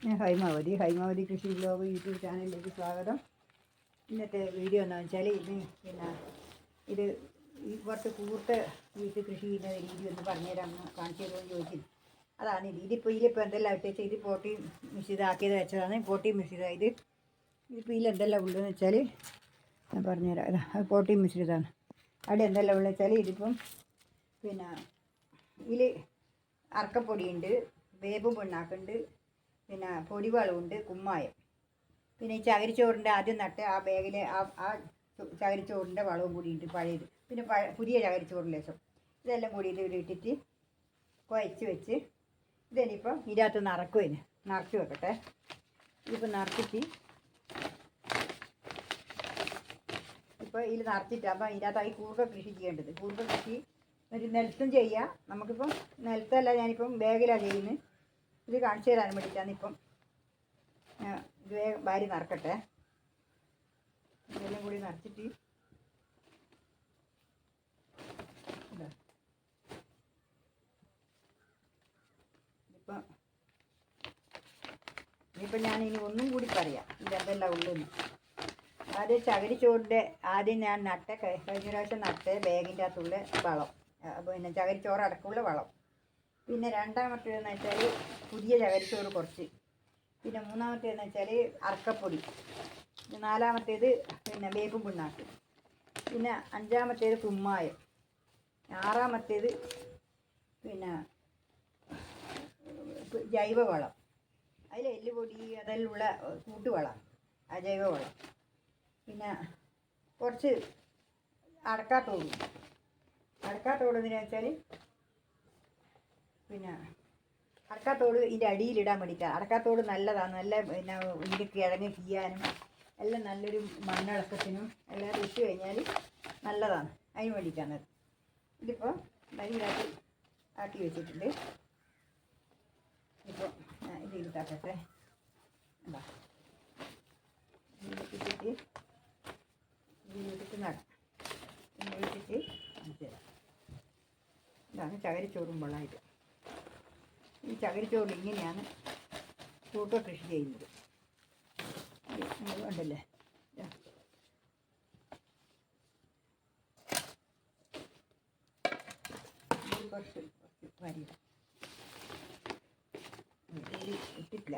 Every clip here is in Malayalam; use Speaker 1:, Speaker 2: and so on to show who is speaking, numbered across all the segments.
Speaker 1: ഹൈമാവതി കൃഷി ബ്ലോഗ് യൂട്യൂബ് ചാനലിലേക്ക് സ്വാഗതം. ഇന്നത്തെ വീഡിയോ എന്താണെന്ന് വെച്ചാൽ ഇത് കുറച്ച് കൂർത്ത വീട്ടിൽ കൃഷി ചെയ്യുന്ന രീതി ഒന്ന് പറഞ്ഞുതരാമെന്ന് കാണിച്ചു തരുമെന്ന് ചോദിച്ചു. അതാണ് ഇതിപ്പോൾ എന്തെല്ലാം ഇട്ടേച്ചാൽ ഇത് പോട്ടി മിശ്രിതമാക്കിയത് വെച്ചതാണ്. പോട്ടി മിശ്രിതം ഇതിപ്പോൾ എന്തെല്ലാം ഉള്ളതെന്ന് വെച്ചാൽ ഞാൻ പറഞ്ഞുതരാം. അത് പോട്ടി മിശ്രിതമാണ്. അവിടെ എന്തെല്ലാം ഉള്ളതെന്ന് വെച്ചാൽ ഇതിപ്പം ഇതിൽ അറക്കപ്പൊടിയുണ്ട്, വേപ്പും പിണ്ണാക്കുണ്ട്, പൊടിവളമുണ്ട്, കുമ്മായം, ഈ ചകിരിച്ചോറിൻ്റെ ആദ്യം നട്ട് ആ ബാഗിൽ ആ ചകിരിച്ചോറിൻ്റെ വളവും കൂടിയിട്ട് പഴയത്, പുതിയ ചകിരിച്ചോറിന് ലേശം, ഇതെല്ലാം കൂടി ഇത് ഇട്ടിട്ട് കുഴച്ച് വെച്ച് ഇതനിപ്പം ഇതിനകത്ത് നിറച്ച് വെക്കട്ടെ. ഇതിപ്പോൾ നിറച്ചിട്ട് ഇപ്പോൾ ഇതിൽ നിറച്ചിട്ട് അപ്പം ഇതിനകത്തായി കൂർക്ക കൃഷി ചെയ്യേണ്ടത്. കൂർക്ക കൃഷി ഒരു നിലത്തും ചെയ്യാം. നമുക്കിപ്പം നിലത്തല്ല, ഞാനിപ്പം ബാഗിലാണ് ചെയ്യുന്നത്. ഇത് കാണിച്ചു തരാൻ വേണ്ടിയിട്ടാണ്. ഇപ്പം ഇത് വാരി നിറക്കട്ടെ. ഇതെല്ലാം കൂടി നിറച്ചിട്ട് ഇനിയിപ്പം ഞാനിനി ഒന്നും കൂടി പറയാം ഇതെന്തെല്ലാം ഉള്ളെന്ന്. ആദ്യം ചകിരിച്ചോറിൻ്റെ ഞാൻ കഴിഞ്ഞ പ്രാവശ്യം ബാഗിൻ്റെ അകത്തുള്ള വളം, ചകിരിച്ചോറ് അടക്കമുള്ള വളം. പിന്നെ രണ്ടാമത്തേതെന്ന് വെച്ചാൽ പുതിയ ചകിരിച്ചോറ് കുറച്ച്. പിന്നെ മൂന്നാമത്തേതെന്ന് വെച്ചാൽ അറക്കപ്പൊടി. നാലാമത്തേത് വേപ്പും പിണ്ണാക്ക്. പിന്നെ അഞ്ചാമത്തേത് കുമ്മായം. ആറാമത്തേത് ജൈവവളം. അതിൽ എല്ലുപൊടി അതെല്ലാം ഉള്ള കൂട്ടുവളം, ആ ജൈവവളം. പിന്നെ കുറച്ച് അടക്കാത്തോട് എന്ന് വെച്ചാൽ അടക്കാത്തോട് ഇതിൻ്റെ അടിയിലിടാൻ വേണ്ടിയിട്ടാണ്. അടക്കാത്തോട് നല്ലതാണ്. നല്ല ഇതിൻ്റെ കിഴങ്ങ് ചെയ്യാനും എല്ലാം നല്ലൊരു മണ്ണിളക്കത്തിനും എല്ലാം ഇട്ട് കഴിഞ്ഞാൽ നല്ലതാണ്. അതിന് വേണ്ടിയിട്ടാണ്. ഇതിപ്പോൾ ഇതിനകത്ത് ആക്കി വെച്ചിട്ടുണ്ട്. ഇപ്പോൾ ഇതിലിട്ടാക്കട്ടെ. എന്താ ഇതിലിട്ടിട്ട് നടാം. ഒഴിച്ചിട്ട് കാണിച്ചു തരാം. ഇതാണ് ചകിരിച്ചോറും വെള്ളമായിട്ട്. ഈ ചകിരിച്ചോറ് ഇങ്ങനെയാണ് കൂർക്ക കൃഷി ചെയ്യുന്നത്. ഉണ്ടല്ലേ, കുറച്ച് വരിക ഇട്ടിട്ടില്ല,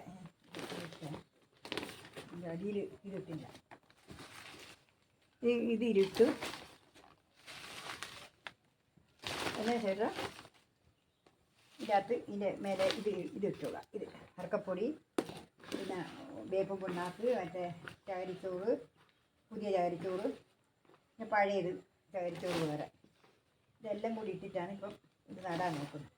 Speaker 1: അടിയിൽ ഇതിട്ടില്ല. ഇതിലിട്ടു അതിന് ശേഷം ഇതിനകത്ത് ഇതിൻ്റെ മേലെ ഇതിട്ടോളാം. ഇത് അറക്കപ്പൊടി, പിന്നെ വേപ്പും പിണ്ണാക്ക്, ചകിരിച്ചോറ്, പുതിയ ചകിരിച്ചോറ്, പിന്നെ പഴയത് ചകിരിച്ചോറ് വേറെ, ഇതെല്ലാം കൂടി ഇട്ടിട്ടാണ് ഇപ്പം ഇത് നടാൻ നോക്കുന്നത്.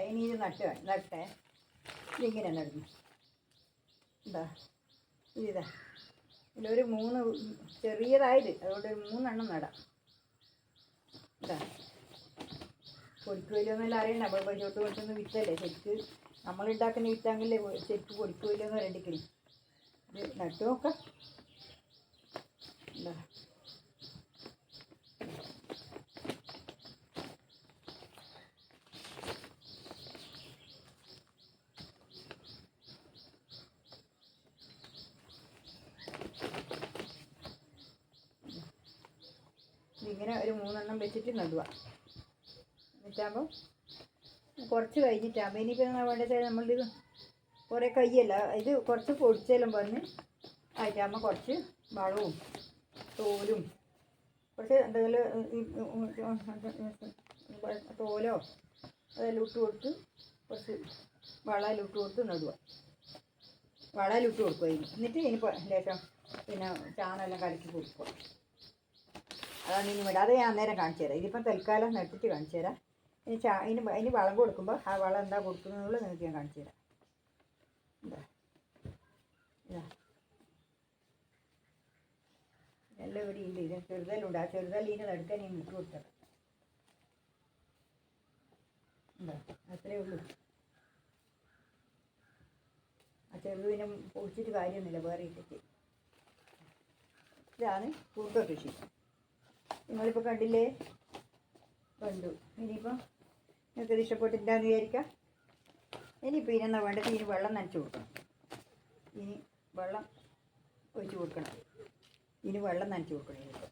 Speaker 1: ഇനി ഇത് നട്ടേ ഇതിങ്ങനെ നടന്നു. ഇതിലൊരു 3 ചെറിയതായത്, അതുകൊണ്ട് ഒരു 3 എണ്ണം നടാം. പൊടിക്കുമല്ലോന്നെല്ലാം അറിയണ്ട. നമ്മൾ പശുട്ട് കൊടുക്കുന്ന വിത്തല്ലേ, ശരിക്ക് നമ്മളുണ്ടാക്കുന്ന വിത്താങ്കിലേ ശരിക്ക് പൊടിക്കുമല്ലോന്ന് പറയണ്ടിക്കണി. ഇത് നട്ടു നോക്കാം. ഇതിങ്ങനെ ഒരു 3 എണ്ണം വെച്ചിട്ട് നടുക. എന്നിട്ടാകുമ്പോൾ കുറച്ച് കഴിഞ്ഞിട്ടാകുമ്പോൾ ഇനിയിപ്പോൾ വേണ്ടത് നമ്മളിത് കുറേ കയ്യല്ല, ഇത് കുറച്ച് പൊടിച്ചെല്ലാം പറഞ്ഞ് ആയിട്ടാകുമ്പോൾ കുറച്ച് വളവും തോലും കുറച്ച് എന്തെങ്കിലും തോലോ അതെല്ലാം ഇട്ട് കൊടുത്ത് കുറച്ച് വളമെല്ലാം ഇട്ട് കൊടുത്ത് നടുക. വളമെല്ലാം ഇട്ട് കൊടുക്കുക. എന്നിട്ട് ഇനിയിപ്പോൾ ലേശം ചാണമെല്ലാം കലക്കി കൊടുക്കുക. അതാണ് ഇനി വേണ്ട. അത് ഞാൻ അന്നേരം കാണിച്ചു തരാം. ഇതിപ്പം തൽക്കാലം നട്ടിട്ട് കാണിച്ചു തരാം. അതിന് വളം കൊടുക്കുമ്പോൾ ആ വളം എന്താ കൊടുക്കുന്നതെന്നുള്ളത് നിങ്ങൾക്ക് ഞാൻ കാണിച്ചു തരാം. 呀。നല്ല ഇവിടെ ഉണ്ട്. ഇത് ചെറുതലുണ്ട്. ആ ചെറുതല്ലിൻ്റെ നടുക്കാൻ ഞാൻ ഇട്ട് കൊടുത്തത് ഉണ്ടോ? അത്രേ ഉള്ളൂ. ആ ചെറുതിനെ പൊടിച്ചിട്ട് കാര്യമൊന്നുമില്ല, വേറെ ഇട്ടിട്ട്. ഇതാണ് കൂർക്ക കൃഷി. നിങ്ങളിപ്പോൾ കണ്ടില്ലേ? കണ്ടു. ഇനിയിപ്പം നിങ്ങൾക്കത് ഇഷ്ടപ്പെട്ടിട്ടാന്ന് വിചാരിക്കാം. ഇനിയിപ്പോൾ ഇതിനെന്താ വേണ്ടത്? ഇനി വെള്ളം നനച്ച് കൊടുക്കണം. ഇനി വെള്ളം ഒഴിച്ച് കൊടുക്കണം. ഇനി വെള്ളം നനച്ച് കൊടുക്കണം. ഇനിയിപ്പോൾ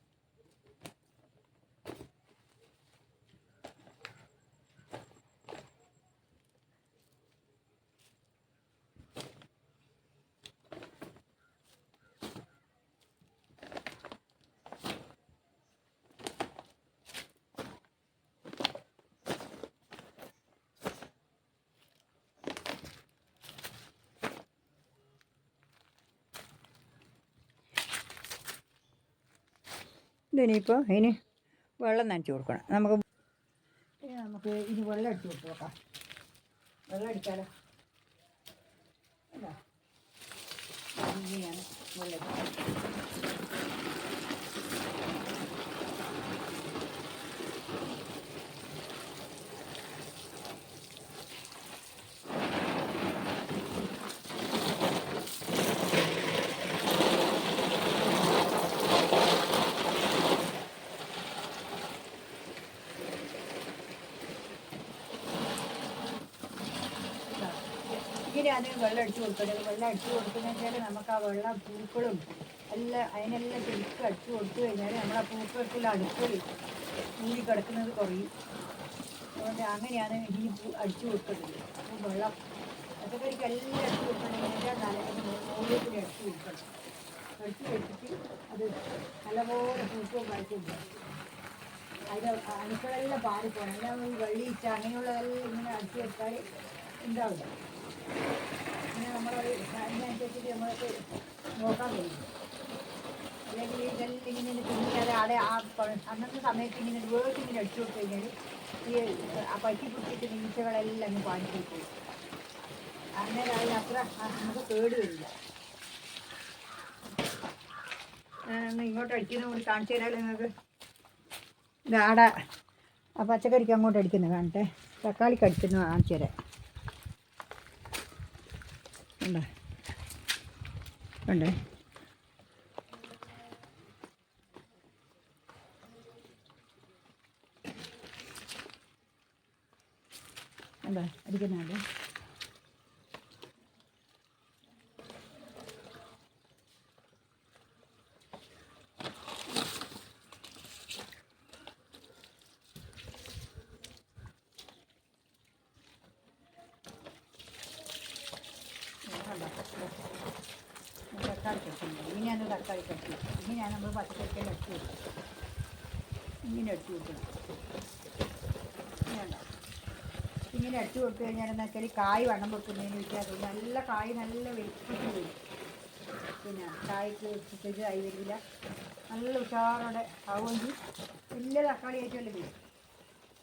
Speaker 1: ഇതിനിപ്പോൾ ഇതിന് വെള്ളം നനച്ച് കൊടുക്കണം. നമുക്ക് ഇനി വെള്ളം അടിച്ച് കൊടുത്ത് നോക്കാം. വെള്ളം അടിക്കാലോ. അല്ല ഇങ്ങനെയാണ് വെള്ളം ഇങ്ങനെയാണ് വെള്ളം അടിച്ച് കൊടുക്കേണ്ടത്. വെള്ളം അടിച്ച് കൊടുക്കുന്നതെന്ന് വെച്ചാൽ നമുക്ക് ആ വെള്ളം പൂക്കളും എല്ലാം അതിനെല്ലാം ശരിക്കും അടിച്ച് കൊടുത്തു കഴിഞ്ഞാൽ നമ്മളാ പൂക്കളത്തിൽ അടുക്കള മൂടി കിടക്കുന്നത് കുറയും. അതുകൊണ്ട് അങ്ങനെയാണ് ഈ അടിച്ചു കൊടുക്കുന്നത്. അപ്പോൾ വെള്ളം പച്ചക്കറിക്ക് എല്ലാം അടിച്ചു കൊടുക്കണമെങ്കിൽ നല്ലതിന് മുകളിലേക്ക് അടിച്ചു കൊടുക്കണം. അടിച്ചു വെച്ചിട്ട് അത് നല്ലപോലെ പൂക്കവും കഴിച്ചിട്ടുണ്ട്. അതിൻ്റെ അണുക്കളെല്ലാം പാറിപ്പോണം. എല്ലാം ഈ വെള്ളിയിച്ച അങ്ങനെയുള്ളതെല്ലാം ഇങ്ങനെ അടിച്ചു വെച്ചാൽ ഉണ്ടാവില്ല. പിന്നെ നമ്മളത് അതിനനുസരിച്ചിട്ട് നമ്മൾക്ക് നോക്കാൻ കഴിയും. അല്ലെങ്കിൽ ഇതെല്ലാം ഇങ്ങനെ തിന്നിക്കാതെ ആടെ ആ അന്നത്തെ സമയത്ത് ഇങ്ങനെ വേർട്ട് ഇങ്ങനെ അടിച്ചു കൊടുത്തു കഴിഞ്ഞാൽ ഈ ആ പറ്റി പിടിച്ചിട്ട് നീച്ചകളെല്ലാം അങ്ങ് പാടിച്ചു പോയി. അങ്ങനെ അതിന് അത്ര നമുക്ക് കേട് വരില്ല. ഞാനൊന്ന് ഇങ്ങോട്ട് അടിക്കുന്ന കൂടി കാണിച്ചു തരാമല്ലോ നിങ്ങൾക്ക്. ഇത് ആടെ ആ പച്ചക്കറിക്ക് അങ്ങോട്ട് അടിക്കുന്നത് കാണട്ടെ. തക്കാളിക്ക് അടിക്കുന്നത് കാണിച്ചു തരാം. ഉണ്ടേ ഉണ്ടേ എന്താ അടിക്കുന്നുണ്ട്. തക്കാളി കട്ടില്ല. ഇങ്ങനെയാണ് തക്കാളി കട്ടി. ഇങ്ങനെയാണ് നമ്മൾ പച്ചക്കറിക്കെല്ലാം അടിച്ചു കൊടുക്കുക. ഇങ്ങനെ അടിച്ചു കൊടുക്കണം. ഇങ്ങനെയുണ്ടോ? ഇങ്ങനെ അടിച്ചു കൊടുത്തു കഴിഞ്ഞാൽ എന്താ വെച്ചാൽ കായ് വണ്ണം വെക്കുന്നതിന് വ്യത്യാസം. നല്ല കായ് നല്ല വെളുപ്പിച്ച് വരും. പിന്നെ കായ്ക്ക് വെച്ചിട്ട് ആയി വരില്ല. നല്ല ഉഷാറോടെ ആവുമെങ്കിൽ വലിയ തക്കാളി ആയിട്ടുമല്ലേ വരും.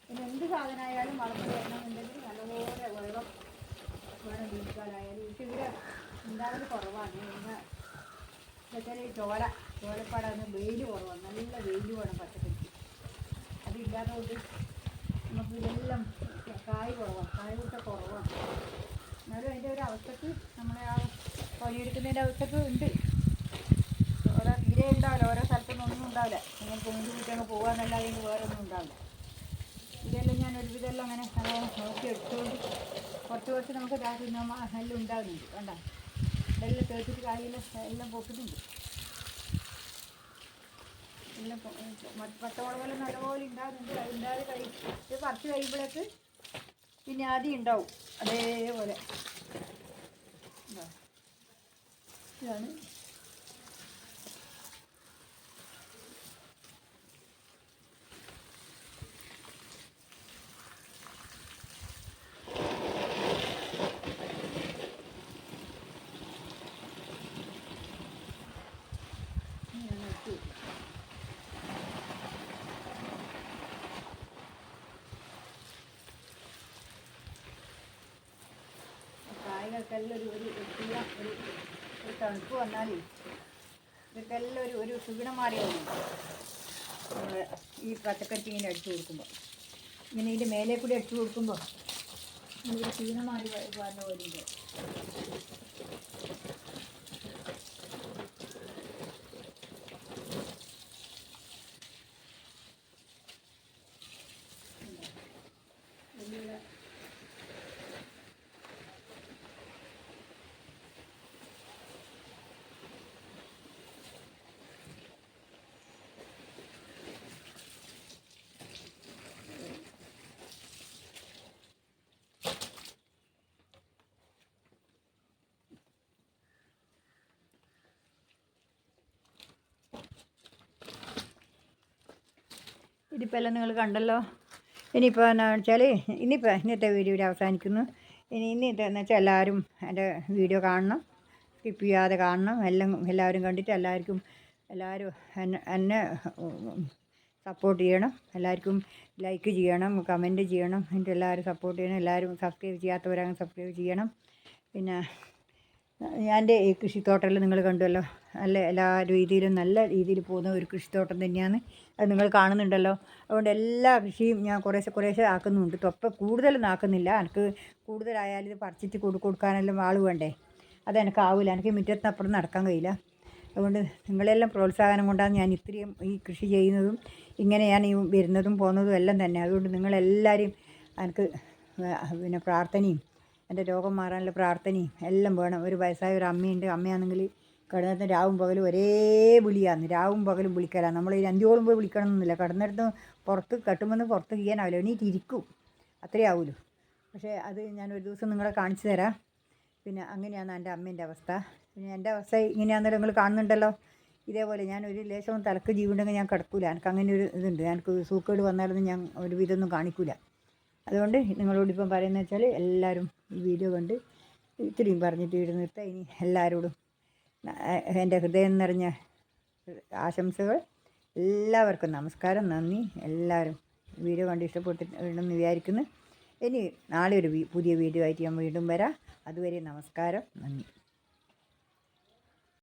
Speaker 1: പിന്നെ എന്ത് സാധനമായാലും വളർന്നു വരണമെന്നുണ്ടെങ്കിൽ നല്ലപോലെ വെള്ളം വേണം വീഴ്ചാലായാലും. പക്ഷെ ഇവിടെ ഉണ്ടാകുന്നത് കുറവാണ്. പിന്നെ വെച്ചാൽ ചോലപ്പാടാണ് വെയിൽ കുറവാണ്. നല്ല വെയിൽ വേണം പച്ചക്കറിക്ക്. അതില്ലാത്തതുകൊണ്ട് നമുക്ക് ഇതെല്ലാം കായ് കുറവാണ്. കായ് കൂട്ട കുറവാണ്. എന്നാലും അതിൻ്റെ ഒരു അവസ്ഥക്ക് നമ്മളെ ആ പണിയെടുക്കുന്നതിൻ്റെ അവസ്ഥക്ക് ഉണ്ട്. ഓരോ തീരെ ഉണ്ടാവില്ല. ഓരോ സ്ഥലത്തൊന്നും ഒന്നും ഉണ്ടാവില്ല. നിങ്ങൾ പൊങ്ങി കൂട്ടി പോകാമെന്നല്ലാതെ വേറെ ഒന്നും ഉണ്ടാവില്ല. ഇതെല്ലാം ഞാൻ ഒരുവിധമെല്ലാം അങ്ങനെ നോക്കി എടുത്തുകൊണ്ട് കുറച്ച് നമുക്ക് തിന്നുമ്പോൾ എല്ലാം ഉണ്ടാകുന്നുണ്ട്. വേണ്ട ഇതെല്ലാം തേച്ചിട്ട് കായെല്ലാം എല്ലാം പൊട്ടുന്നുണ്ട്. എല്ലാം പച്ചമുളകെല്ലാം നല്ലപോലെ ഉണ്ടാകുന്നുണ്ട്. അത് ഉണ്ടാതെ ഇത് പറിച്ച് കഴിയുമ്പോഴേക്ക് പിന്നെ ആദ്യം ഉണ്ടാവും. അതേപോലെ ഇതാണ് കായ്കൾക്കെല്ലാം ഒരു തണുപ്പ് വന്നാൽ ഇതൊക്കെ നമുക്കെല്ലാം ഒരു ക്ഷീണം മാറിയാവും നമ്മൾ ഈ പച്ചക്കറിക്ക് ഇങ്ങനെ അടിച്ചു കൊടുക്കുമ്പോൾ, ഇങ്ങനെ ഇതിൻ്റെ മേലെ കൂടി അടിച്ചു കൊടുക്കുമ്പോൾ നമുക്കൊരു ക്ഷീണം മാറി വന്ന പോലെയുണ്ട്. ഇതിപ്പോൾ എല്ലാം നിങ്ങൾ കണ്ടല്ലോ. ഇനിയിപ്പോൾ എന്താണെന്ന് വെച്ചാൽ ഇന്നത്തെ വീഡിയോ ഇവിടെ അവസാനിക്കുന്നു. ഇനി എന്താണെന്ന് വെച്ചാൽ എല്ലാവരും എൻ്റെ വീഡിയോ കാണണം, സ്കിപ്പ് ചെയ്യാതെ കാണണം. എല്ലാവരും കണ്ടിട്ട് എല്ലാവരും എന്നെ സപ്പോർട്ട് ചെയ്യണം. എല്ലാവർക്കും ലൈക്ക് ചെയ്യണം, കമൻറ്റ് ചെയ്യണം. എന്നിട്ട് എല്ലാവരും സപ്പോർട്ട് ചെയ്യണം. എല്ലാവരും സബ്സ്ക്രൈബ് ചെയ്യാത്തവരങ്ങനെ സബ്സ്ക്രൈബ് ചെയ്യണം. പിന്നെ എൻ്റെ ഈ കൃഷിത്തോട്ടമെല്ലാം നിങ്ങൾ കണ്ടുവല്ലോ. എല്ലാ രീതിയിലും നല്ല രീതിയിൽ പോകുന്ന ഒരു കൃഷിത്തോട്ടം തന്നെയാണ്. അത് നിങ്ങൾ കാണുന്നുണ്ടല്ലോ. അതുകൊണ്ട് എല്ലാ കൃഷിയും ഞാൻ കുറേശ്ശെ ആക്കുന്നുണ്ട്. കൂടുതലൊന്നും ആക്കുന്നില്ല. എനിക്ക് കൂടുതലായാലും ഇത് പറിച്ചിട്ട് കൊടുക്കാനെല്ലാം ആൾ വേണ്ടേ. അതെനിക്കാവില്ല. എനിക്ക് മുറ്റത്തിനപ്പുറം നടക്കാൻ കഴിയില്ല. അതുകൊണ്ട് നിങ്ങളെല്ലാം പ്രോത്സാഹനം കൊണ്ടാണ് ഞാൻ ഇത്രയും ഈ കൃഷി ചെയ്യുന്നതും ഇങ്ങനെ ഞാൻ ഈ വരുന്നതും പോകുന്നതും എല്ലാം തന്നെ. അതുകൊണ്ട് നിങ്ങളെല്ലാവരും എനിക്ക് പിന്നെ പ്രാർത്ഥനയും എൻ്റെ രോഗം മാറാനുള്ള പ്രാർത്ഥനയും എല്ലാം വേണം. ഒരു വയസ്സായ ഒരു അമ്മയുണ്ട്. അമ്മയാണെങ്കിൽ കിടന്നിടത്ത് രാവും പകലും ഒരേ വിളിയാണ്. രാവും പകലും വിളിക്കലാണ്. നമ്മൾ ഈ അന്ത്യോളം പോയി വിളിക്കണമെന്നില്ല. കിടന്നിടത്ത് പുറത്ത് കെട്ടുമെന്ന് പുറത്ത് ചെയ്യാനാവില്ല. എണീറ്റിരിക്കും, അത്രേ ആവുമല്ലോ. പക്ഷേ അത് ഞാൻ ഒരു ദിവസം നിങ്ങളെ കാണിച്ചു തരാം. പിന്നെ അങ്ങനെയാണ് എൻ്റെ അമ്മേൻ്റെ അവസ്ഥ. പിന്നെ എൻ്റെ അവസ്ഥ ഇങ്ങനെയാണെന്നല്ലോ നിങ്ങൾ കാണുന്നുണ്ടല്ലോ. ഇതേപോലെ ഞാൻ ഒരു ലേശവും തലക്ക് ജീവുണ്ടെങ്കിൽ ഞാൻ കിടക്കില്ല. എനിക്ക് അങ്ങനെ ഒരു ഇതുണ്ട്. എനിക്ക് സൂക്കേട് വന്നാലൊന്നും ഞാൻ ഒരു വിധമൊന്നും കാണിക്കില്ല. അതുകൊണ്ട് നിങ്ങളോടിപ്പം പറയുന്നത് വെച്ചാൽ എല്ലാവരും ഈ വീഡിയോ കണ്ട് ഇത്രയും പറഞ്ഞിട്ട് ഇവിടെ നിർത്താം. ഇനി എല്ലാവരോടും എൻ്റെ ഹൃദയം നിറഞ്ഞ ആശംസകൾ. എല്ലാവർക്കും നമസ്കാരം, നന്ദി. എല്ലാവരും വീഡിയോ കണ്ട് ഇഷ്ടപ്പെട്ടിട്ടുണ്ടെന്ന് വിചാരിക്കുന്നു. ഇനി നാളെ ഒരു പുതിയ വീഡിയോ ആയിട്ട് ഞാൻ വീണ്ടും വരാം. അതുവരെ നമസ്കാരം, നന്ദി.